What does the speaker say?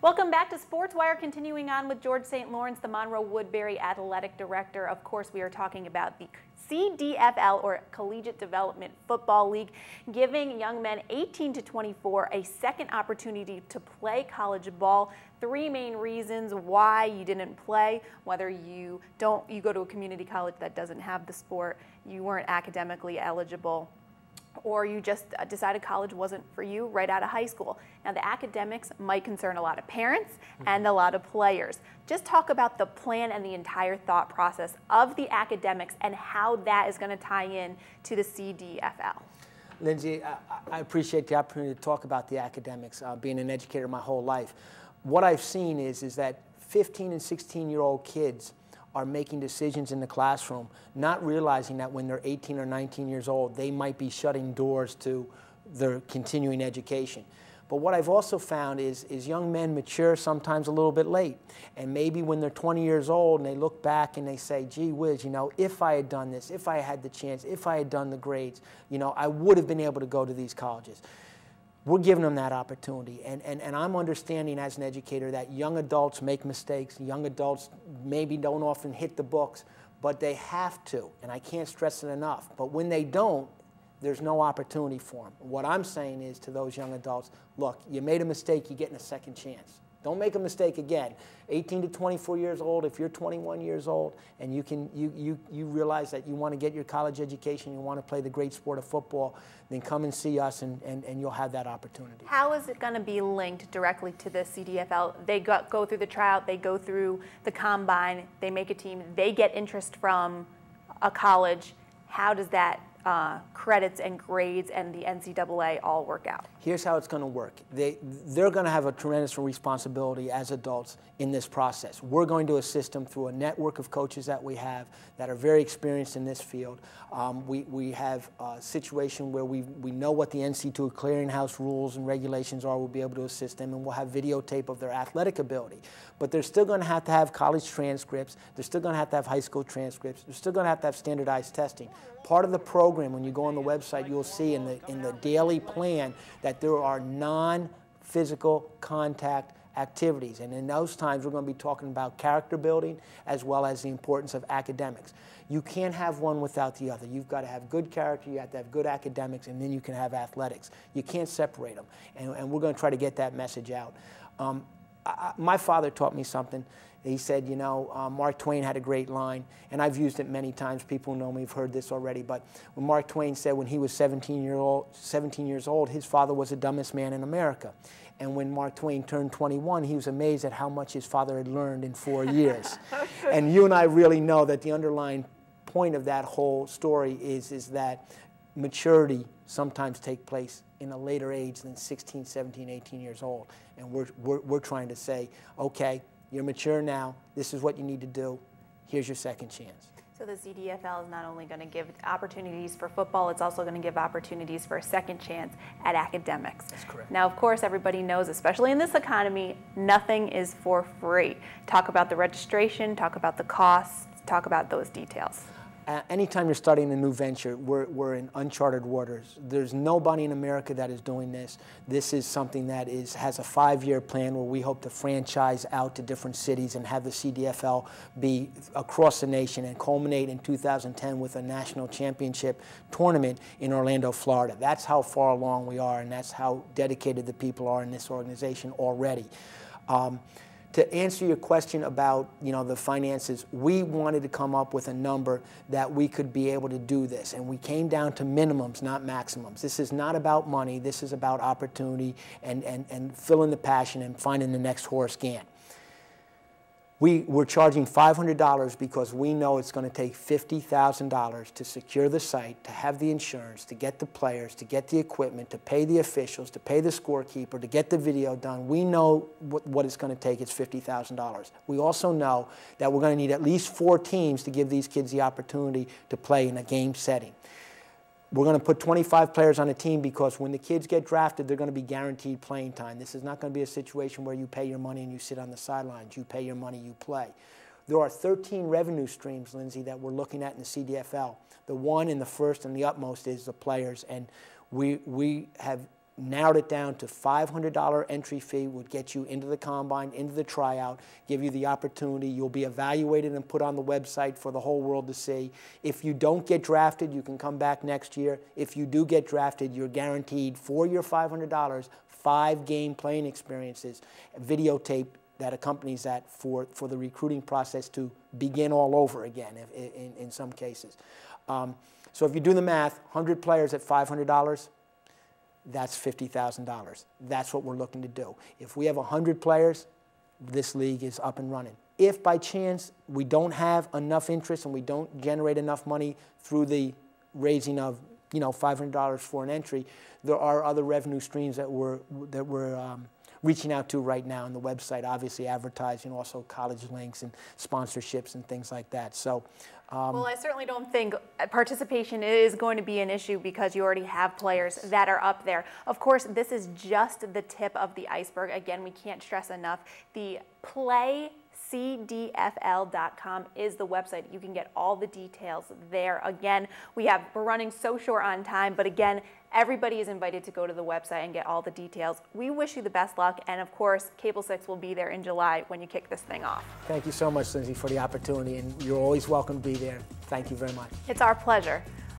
Welcome back to SportsWire, continuing on with George St. Lawrence, the Monroe-Woodbury Athletic Director. Of course, we are talking about the CDFL, or Collegiate Development Football League, giving young men 18 to 24 a second opportunity to play college ball. Three main reasons why you didn't play: whether you go to a community college that doesn't have the sport, you weren't academically eligible, or you just decided college wasn't for you right out of high school. Now, the academics might concern a lot of parents and a lot of players. Just talk about the plan and the entire thought process of the academics and how that is going to tie in to the CDFL. Lindsay, I appreciate the opportunity to talk about the academics, being an educator my whole life. What I've seen is that 15 and 16-year-old kids are making decisions in the classroom, not realizing that when they're 18 or 19 years old, they might be shutting doors to their continuing education. But what I've also found is young men mature sometimes a little bit late. And maybe when they're 20 years old and they look back and they say, gee whiz, you know, if I had done this, if I had the chance, if I had done the grades, you know, I would have been able to go to these colleges. We're giving them that opportunity, and I'm understanding as an educator that young adults make mistakes. Young adults maybe don't often hit the books, but they have to, and I can't stress it enough. But when they don't, there's no opportunity for them. What I'm saying is to those young adults, look, you made a mistake, you're getting a second chance. Don't make a mistake again. 18 to 24 years old, if you're 21 years old and you realize that you want to get your college education, you want to play the great sport of football, then come and see us and you'll have that opportunity. How is it going to be linked directly to the CDFL? They go through the tryout, they go through the combine, they make a team, they get interest from a college. How does that credits and grades and the NCAA all work out? Here's how it's going to work. They're going to have a tremendous responsibility as adults in this process. We're going to assist them through a network of coaches that we have that are very experienced in this field. We have a situation where we know what the NC2 clearinghouse rules and regulations are. We'll be able to assist them, and we'll have videotape of their athletic ability. But they're still going to have college transcripts. They're still going to have high school transcripts. They're still going to have standardized testing. Part of the program, when you go on the website, you'll see in the daily plan that there are non-physical contact activities. And in those times, we're going to be talking about character building as well as the importance of academics. You can't have one without the other. You've got to have good character, you have to have good academics, and then you can have athletics. You can't separate them. And we're going to try to get that message out. My father taught me something. He said, you know, Mark Twain had a great line, and I've used it many times. People who know me have heard this already. But when Mark Twain said when he was 17 years old, his father was the dumbest man in America. And when Mark Twain turned 21, he was amazed at how much his father had learned in 4 years. And you and I really know that the underlying point of that whole story is that maturity sometimes takes place in a later age than 16, 17, 18 years old. And we're trying to say, okay, you're mature now. This is what you need to do. Here's your second chance. So the CDFL is not only going to give opportunities for football, it's also going to give opportunities for a second chance at academics. That's correct. Now, of course, everybody knows, especially in this economy, nothing is for free. Talk about the registration, talk about the costs, talk about those details. Anytime you're starting a new venture, we're in uncharted waters. There's nobody in America that is doing this. This is something that has a 5-year plan where we hope to franchise out to different cities and have the CDFL be across the nation and culminate in 2010 with a national championship tournament in Orlando, Florida. That's how far along we are, and that's how dedicated the people are in this organization already. To answer your question about, you know, the finances, we wanted to come up with a number that we could be able to do this, and we came down to minimums, not maximums. This is not about money. This is about opportunity and filling the passion and finding the next Horace Gann. We're charging $500 because we know it's going to take $50,000 to secure the site, to have the insurance, to get the players, to get the equipment, to pay the officials, to pay the scorekeeper, to get the video done. We know what it's going to take. It's $50,000. We also know that we're going to need at least 4 teams to give these kids the opportunity to play in a game setting. We're going to put 25 players on a team because when the kids get drafted, they're going to be guaranteed playing time. This is not going to be a situation where you pay your money and you sit on the sidelines. You pay your money, you play. There are 13 revenue streams, Lindsay, that we're looking at in the CDFL. The one and the first and the utmost is the players, and we have narrowed it down to $500 entry fee, would get you into the combine, into the tryout, give you the opportunity. You'll be evaluated and put on the website for the whole world to see. If you don't get drafted, you can come back next year. If you do get drafted, you're guaranteed for your $500 5-game playing experiences, videotape that accompanies that for the recruiting process to begin all over again in some cases. So if you do the math, 100 players at $500, that's $50,000. That's what we're looking to do. If we have 100 players, this league is up and running. If by chance we don't have enough interest and we don't generate enough money through the raising of $500 for an entry, there are other revenue streams that we're reaching out to right now on the website, obviously advertising, also college links and sponsorships and things like that. So, well, I certainly don't think participation is going to be an issue because you already have players that are up there. Of course, this is just the tip of the iceberg. Again, we can't stress enough. The CDFL.com is the website. You can get all the details there. Again, we're running so short on time, but again, everybody is invited to go to the website and get all the details. We wish you the best luck, and of course, Cable 6 will be there in July when you kick this thing off. Thank you so much, Lindsay, for the opportunity, and you're always welcome to be there. Thank you very much. It's our pleasure.